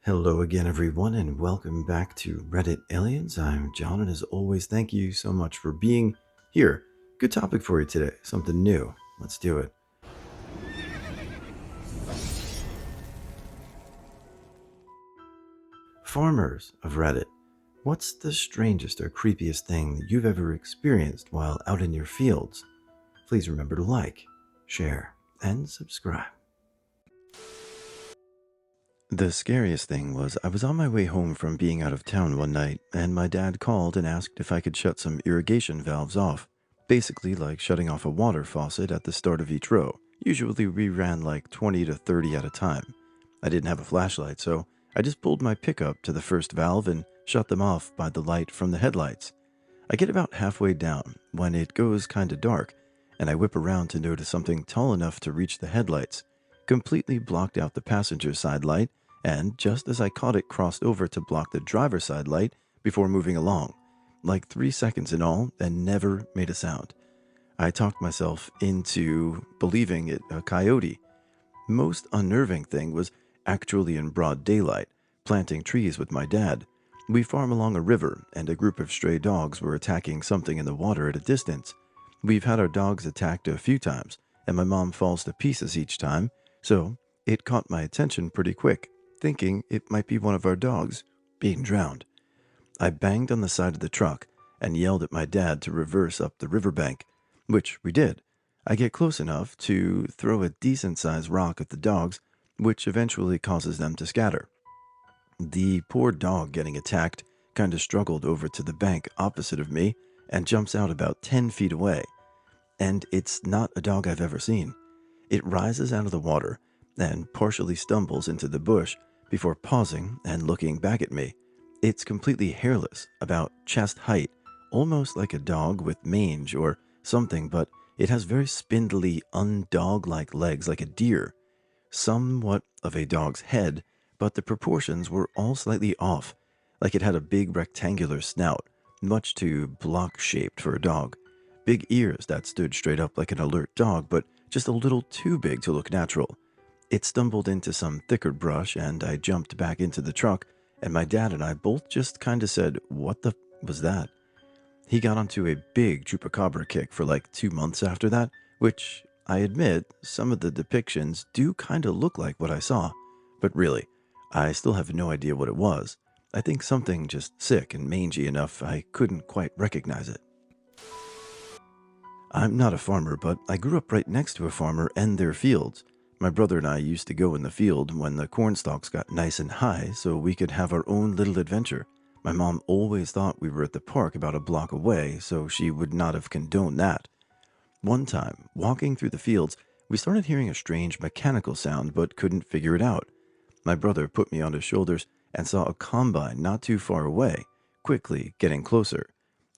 Hello again, everyone, and welcome back to Reddit Aliens. I'm John, and as always, thank you so much for being here. Good topic for you today, something new. Let's do it. Farmers of Reddit, what's the strangest or creepiest thing that you've ever experienced while out in your fields? Please remember to like, share, and subscribe. The scariest thing was I was on my way home from being out of town one night, and my dad called and asked if I could shut some irrigation valves off. Basically, like shutting off a water faucet at the start of each row. Usually, we ran like 20 to 30 at a time. I didn't have a flashlight, so I just pulled my pickup to the first valve and shut them off by the light from the headlights. I get about halfway down when it goes kinda dark, and I whip around to notice something tall enough to reach the headlights, completely blocked out the passenger side light, and just as I caught it crossed over to block the driver's side light before moving along, like 3 seconds in all, and never made a sound. I talked myself into believing it a coyote. Most unnerving thing was actually in broad daylight, planting trees with my dad. We farm along a river, and a group of stray dogs were attacking something in the water at a distance. We've had our dogs attacked a few times, and my mom falls to pieces each time, so it caught my attention pretty quick, thinking it might be one of our dogs being drowned. I banged on the side of the truck and yelled at my dad to reverse up the riverbank, which we did. I get close enough to throw a decent sized rock at the dogs, which eventually causes them to scatter. The poor dog getting attacked kind of struggled over to the bank opposite of me and jumps out about 10 feet away. And it's not a dog I've ever seen. It rises out of the water and partially stumbles into the bush before pausing and looking back at me. It's completely hairless, about chest height, almost like a dog with mange or something, but it has very spindly, undog like legs like a deer, somewhat of a dog's head, but the proportions were all slightly off, like it had a big rectangular snout, much too block shaped for a dog, big ears that stood straight up like an alert dog, but just a little too big to look natural. It stumbled into some thicker brush, and I jumped back into the truck, and my dad and I both just kinda said, "What the was that?" He got onto a big chupacabra kick for like 2 months after that, which I admit some of the depictions do kinda look like what I saw. But really, I still have no idea what it was. I think something just sick and mangy enough I couldn't quite recognize it. I'm not a farmer, but I grew up right next to a farmer and their fields. My brother and I used to go in the field when the corn stalks got nice and high so we could have our own little adventure. My mom always thought we were at the park about a block away, so she would not have condoned that. One time, walking through the fields, we started hearing a strange mechanical sound but couldn't figure it out. My brother put me on his shoulders and saw a combine not too far away, quickly getting closer.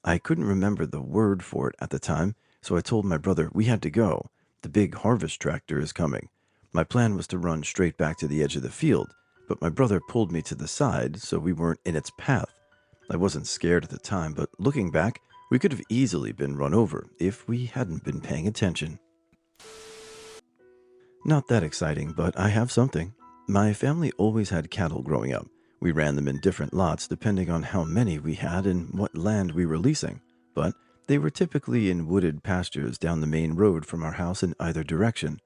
I couldn't remember the word for it at the time, so I told my brother we had to go. The big harvest tractor is coming. My plan was to run straight back to the edge of the field, but my brother pulled me to the side so we weren't in its path. I wasn't scared at the time, but looking back, we could have easily been run over if we hadn't been paying attention. Not that exciting, but I have something. My family always had cattle growing up. We ran them in different lots depending on how many we had and what land we were leasing, but they were typically in wooded pastures down the main road from our house in either direction.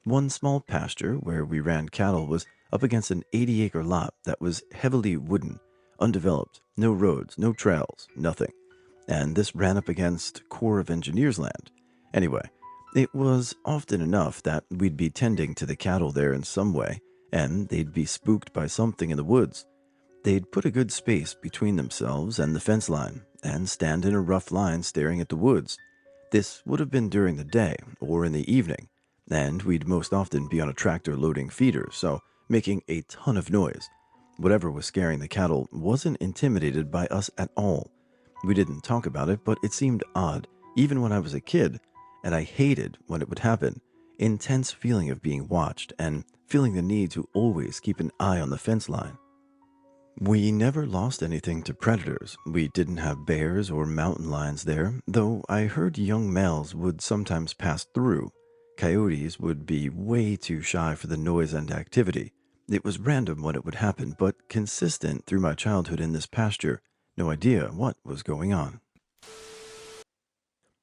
One small pasture where we ran cattle was up against an 80-acre lot that was heavily wooden, undeveloped, no roads, no trails, nothing. And this ran up against Corps of Engineers land. Anyway, it was often enough that we'd be tending to the cattle there in some way, and they'd be spooked by something in the woods. They'd put a good space between themselves and the fence line, and stand in a rough line staring at the woods. This would have been during the day or in the evening, and we'd most often be on a tractor loading feeders, so making a ton of noise. Whatever was scaring the cattle wasn't intimidated by us at all. We didn't talk about it, but it seemed odd, even when I was a kid, and I hated when it would happen. Intense feeling of being watched and feeling the need to always keep an eye on the fence line. We never lost anything to predators. We didn't have bears or mountain lions there, though I heard young males would sometimes pass through. Coyotes would be way too shy for the noise and activity. It was random when it would happen, but consistent through my childhood in this pasture. No idea what was going on.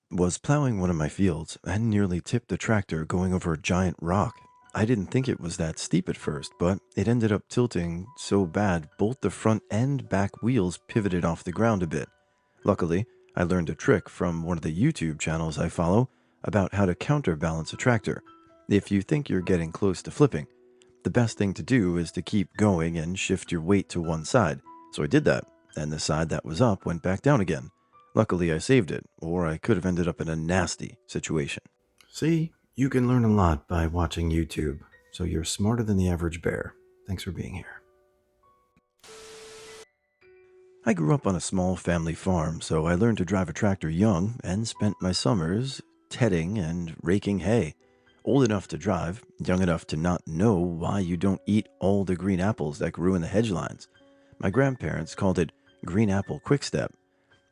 Was plowing one of my fields and nearly tipped the tractor going over a giant rock. I didn't think it was that steep at first, but it ended up tilting so bad both the front and back wheels pivoted off the ground a bit. Luckily, I learned a trick from one of the YouTube channels I follow about how to counterbalance a tractor. If you think you're getting close to flipping, the best thing to do is to keep going and shift your weight to one side. So I did that, and the side that was up went back down again. Luckily, I saved it, or I could have ended up in a nasty situation. See, you can learn a lot by watching YouTube, so you're smarter than the average bear. Thanks for being here. I grew up on a small family farm, so I learned to drive a tractor young and spent my summers tedding and raking hay. Old enough to drive, young enough to not know why you don't eat all the green apples that grew in the hedge lines. My grandparents called it green apple quickstep.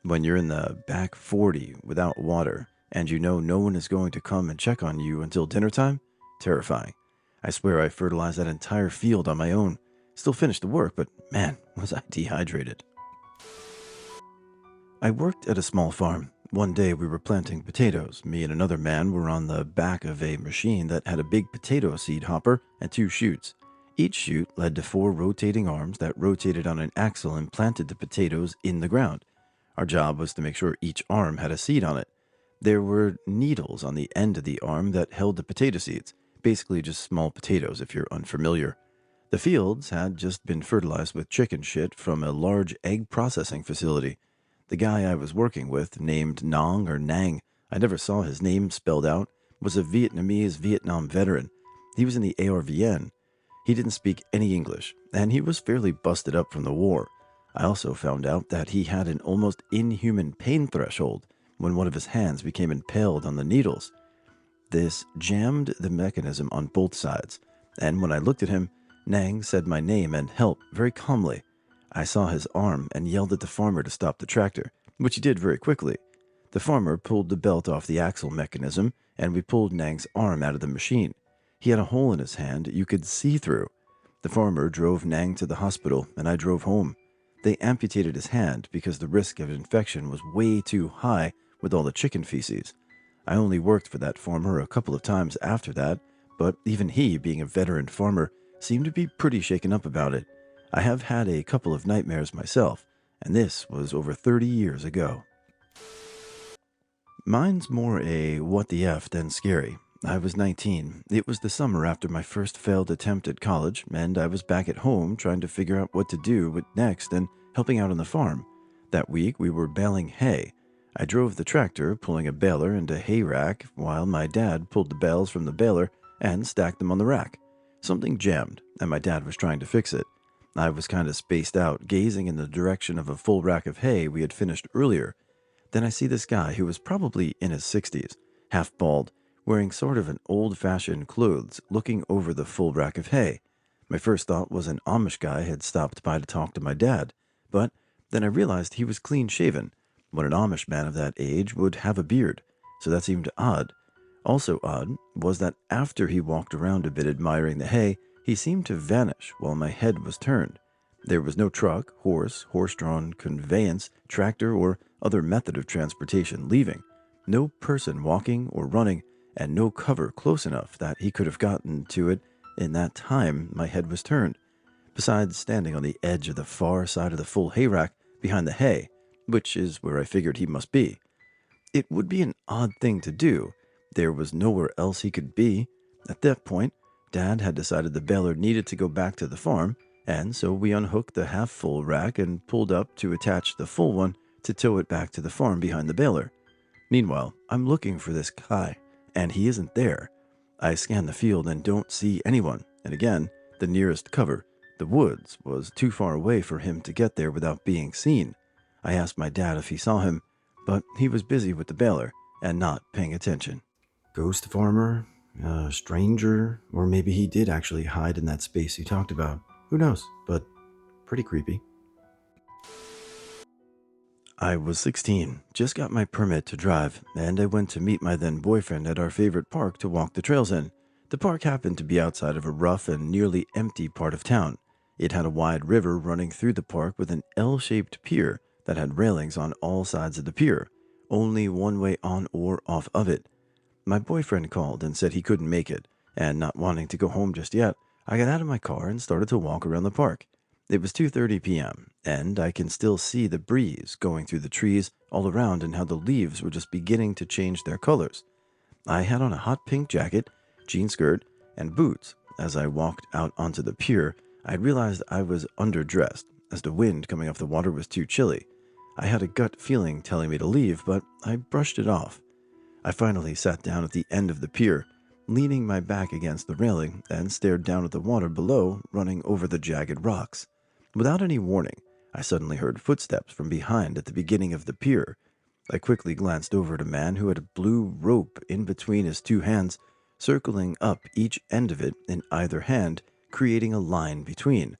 When you're in the back 40 without water and you know no one is going to come and check on you until dinner time, terrifying. I swear I fertilized that entire field on my own. Still finished the work, but man, was I dehydrated. I worked at a small farm. One day we were planting potatoes. Me and another man were on the back of a machine that had a big potato seed hopper and two chutes. Each chute led to four rotating arms that rotated on an axle and planted the potatoes in the ground. Our job was to make sure each arm had a seed on it. There were needles on the end of the arm that held the potato seeds, basically just small potatoes if you're unfamiliar. The fields had just been fertilized with chicken shit from a large egg processing facility. The guy I was working with, named Nong or Nang, I never saw his name spelled out, was a Vietnamese Vietnam veteran. He was in the ARVN. He didn't speak any English, and he was fairly busted up from the war. I also found out that he had an almost inhuman pain threshold when one of his hands became impaled on the needles. This jammed the mechanism on both sides, and when I looked at him, Nang said my name and help very calmly. I saw his arm and yelled at the farmer to stop the tractor, which he did very quickly. The farmer pulled the belt off the axle mechanism, and we pulled Nang's arm out of the machine. He had a hole in his hand you could see through. The farmer drove Nang to the hospital, and I drove home. They amputated his hand because the risk of infection was way too high with all the chicken feces. I only worked for that farmer a couple of times after that, but even he, being a veteran farmer, seemed to be pretty shaken up about it. I have had a couple of nightmares myself, and this was over 30 years ago. Mine's more a what the F than scary. I was 19. It was the summer after my first failed attempt at college, and I was back at home trying to figure out what to do with next and helping out on the farm. That week, we were baling hay. I drove the tractor, pulling a baler and a hay rack, while my dad pulled the bales from the baler and stacked them on the rack. Something jammed, and my dad was trying to fix it. I was kind of spaced out, gazing in the direction of a full rack of hay we had finished earlier. Then I see this guy who was probably in his 60s, half bald, wearing sort of an old-fashioned clothes, looking over the full rack of hay. My first thought was an Amish guy had stopped by to talk to my dad, but then I realized he was clean-shaven, when an Amish man of that age would have a beard, so that seemed odd. Also odd was that after he walked around a bit admiring the hay, he seemed to vanish while my head was turned. There was no truck, horse, horse-drawn conveyance, tractor, or other method of transportation leaving. No person walking or running, and no cover close enough that he could have gotten to it in that time my head was turned, besides standing on the edge of the far side of the full hay rack behind the hay, which is where I figured he must be. It would be an odd thing to do. There was nowhere else he could be. At that point, Dad had decided the baler needed to go back to the farm, and so we unhooked the half-full rack and pulled up to attach the full one to tow it back to the farm behind the baler. Meanwhile, I'm looking for this guy, and he isn't there. I scan the field and don't see anyone, and again, the nearest cover, the woods, was too far away for him to get there without being seen. I asked my dad if he saw him, but he was busy with the baler and not paying attention. Ghost farmer? A stranger? Or maybe he did actually hide in that space you talked about. Who knows, but pretty creepy. I was 16, just got my permit to drive, and I went to meet my then boyfriend at our favorite park to walk the trails in. The park happened to be outside of a rough and nearly empty part of town. It had a wide river running through the park with an L-shaped pier that had railings on all sides of the pier, only one way on or off of it. My boyfriend called and said he couldn't make it, and not wanting to go home just yet, I got out of my car and started to walk around the park. It was 2:30 p.m., and I can still see the breeze going through the trees all around and how the leaves were just beginning to change their colors. I had on a hot pink jacket, jean skirt, and boots. As I walked out onto the pier, I realized I was underdressed, as the wind coming off the water was too chilly. I had a gut feeling telling me to leave, but I brushed it off. I finally sat down at the end of the pier, leaning my back against the railing, and stared down at the water below running over the jagged rocks. Without any warning, I suddenly heard footsteps from behind at the beginning of the pier. I quickly glanced over at a man who had a blue rope in between his two hands, circling up each end of it in either hand, creating a line between.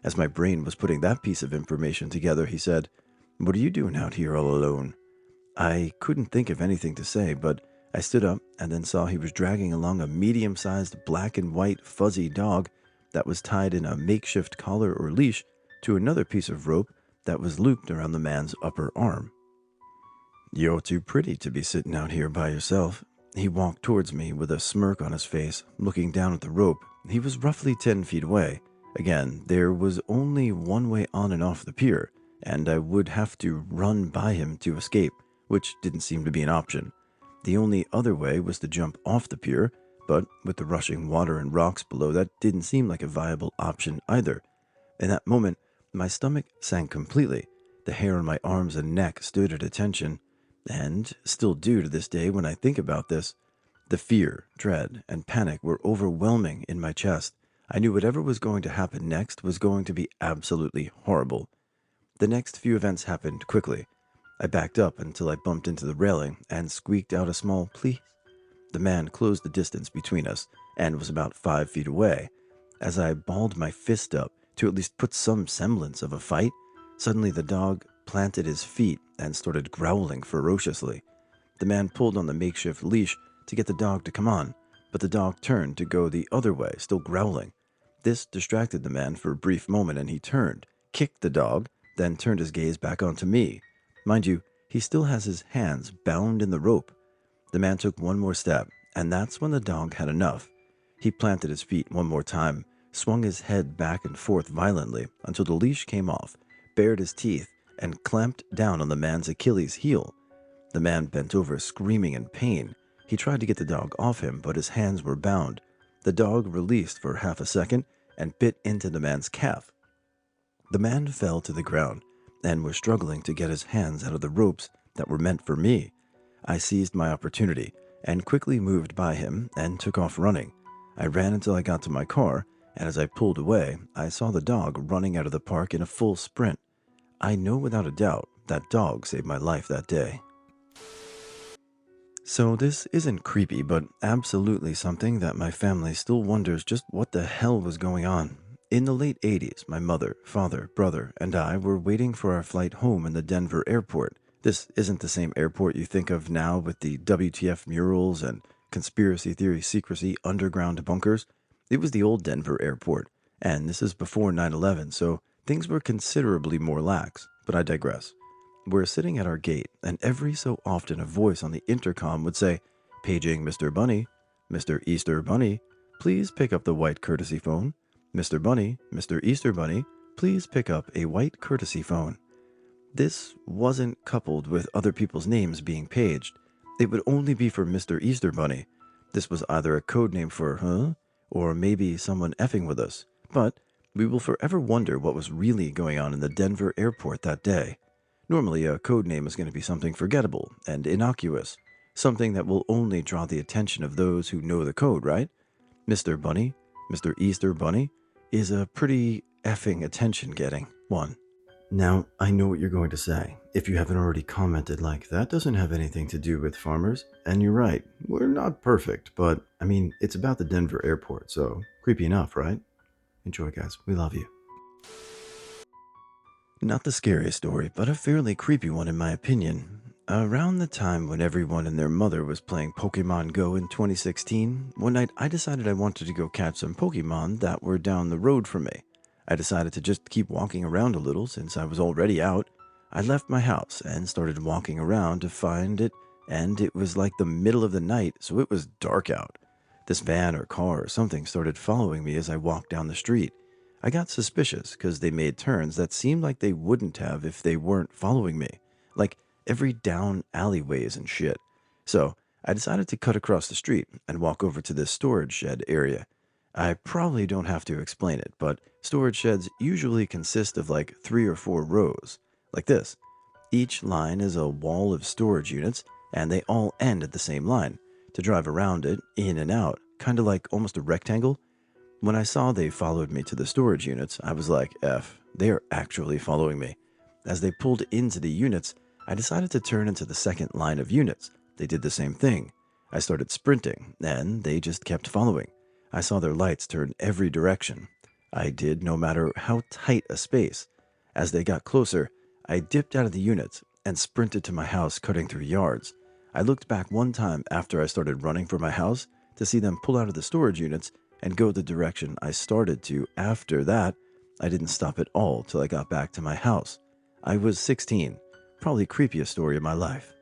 As my brain was putting that piece of information together, he said, "What are you doing out here all alone?" I couldn't think of anything to say, but I stood up and then saw he was dragging along a medium-sized black and white fuzzy dog that was tied in a makeshift collar or leash to another piece of rope that was looped around the man's upper arm. "You're too pretty to be sitting out here by yourself." He walked towards me with a smirk on his face, looking down at the rope. He was roughly 10 feet away. Again, there was only one way on and off the pier, and I would have to run by him to escape, which didn't seem to be an option. The only other way was to jump off the pier, but with the rushing water and rocks below, that didn't seem like a viable option either. In that moment, my stomach sank completely. The hair on my arms and neck stood at attention, and still do to this day when I think about this. The fear, dread, and panic were overwhelming in my chest. I knew whatever was going to happen next was going to be absolutely horrible. The next few events happened quickly. I backed up until I bumped into the railing and squeaked out a small "please." The man closed the distance between us and was about 5 feet away. As I balled my fist up to at least put some semblance of a fight, suddenly the dog planted his feet and started growling ferociously. The man pulled on the makeshift leash to get the dog to come on, but the dog turned to go the other way, still growling. This distracted the man for a brief moment, and he turned, kicked the dog, then turned his gaze back onto me. Mind you, he still has his hands bound in the rope. The man took one more step, and that's when the dog had enough. He planted his feet one more time, swung his head back and forth violently until the leash came off, bared his teeth, and clamped down on the man's Achilles heel. The man bent over, screaming in pain. He tried to get the dog off him, but his hands were bound. The dog released for half a second and bit into the man's calf. The man fell to the ground and was struggling to get his hands out of the ropes that were meant for me. I seized my opportunity and quickly moved by him and took off running. I ran until I got to my car, and as I pulled away, I saw the dog running out of the park in a full sprint. I know without a doubt that dog saved my life that day. So this isn't creepy, but absolutely something that my family still wonders just what the hell was going on. In the late 80s, my mother, father, brother, and I were waiting for our flight home in the Denver airport. This isn't the same airport you think of now with the WTF murals and conspiracy theory secrecy underground bunkers. It was the old Denver airport, and this is before 9/11, so things were considerably more lax, but I digress. We're sitting at our gate, and every so often a voice on the intercom would say, "Paging Mr. Bunny, Mr. Easter Bunny, please pick up the white courtesy phone. Mr. Bunny, Mr. Easter Bunny, please pick up a white courtesy phone." This wasn't coupled with other people's names being paged. It would only be for Mr. Easter Bunny. This was either a code name for, or maybe someone effing with us. But we will forever wonder what was really going on in the Denver airport that day. Normally, a code name is going to be something forgettable and innocuous, something that will only draw the attention of those who know the code, right? Mr. Bunny, Mr. Easter Bunny, is a pretty effing attention-getting one. Now, I know what you're going to say, if you haven't already commented like that doesn't have anything to do with farmers, and you're right, we're not perfect, but, I mean, it's about the Denver airport, so creepy enough, right? Enjoy, guys. We love you. Not the scariest story, but a fairly creepy one in my opinion. Around the time when everyone and their mother was playing Pokemon Go in 2016, one night I decided I wanted to go catch some Pokemon that were down the road from me. I decided to just keep walking around a little since I was already out. I left my house and started walking around to find it, and it was like the middle of the night, so it was dark out. This van or car or something started following me as I walked down the street. I got suspicious because they made turns that seemed like they wouldn't have if they weren't following me. Like every down alleyways and shit. So I decided to cut across the street and walk over to this storage shed area. I probably don't have to explain it, but storage sheds usually consist of like 3 or 4 rows, like this. Each line is a wall of storage units, and they all end at the same line. To drive around it, in and out, kind of like almost a rectangle. When I saw they followed me to the storage units, I was like, F, they are actually following me. As they pulled into the units, I decided to turn into the second line of units. They did the same thing. I started sprinting, and they just kept following. I saw their lights turn every direction. I did no matter how tight a space. As they got closer, I dipped out of the units and sprinted to my house, cutting through yards. I looked back one time after I started running for my house to see them pull out of the storage units and go the direction I started to. After that, I didn't stop at all till I got back to my house. I was 16, probably creepiest story of my life.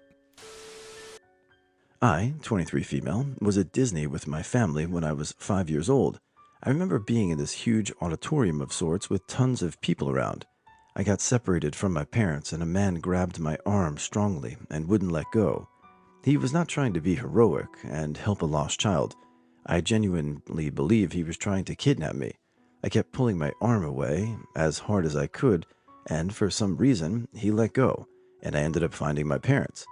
I, 23 female, was at Disney with my family when I was 5 years old. I remember being in this huge auditorium of sorts with tons of people around. I got separated from my parents and a man grabbed my arm strongly and wouldn't let go. He was not trying to be heroic and help a lost child. I genuinely believe he was trying to kidnap me. I kept pulling my arm away as hard as I could, and for some reason, he let go, and I ended up finding my parents.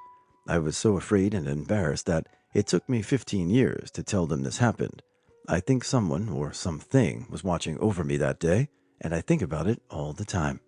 I was so afraid and embarrassed that it took me 15 years to tell them this happened. I think someone or something was watching over me that day, and I think about it all the time.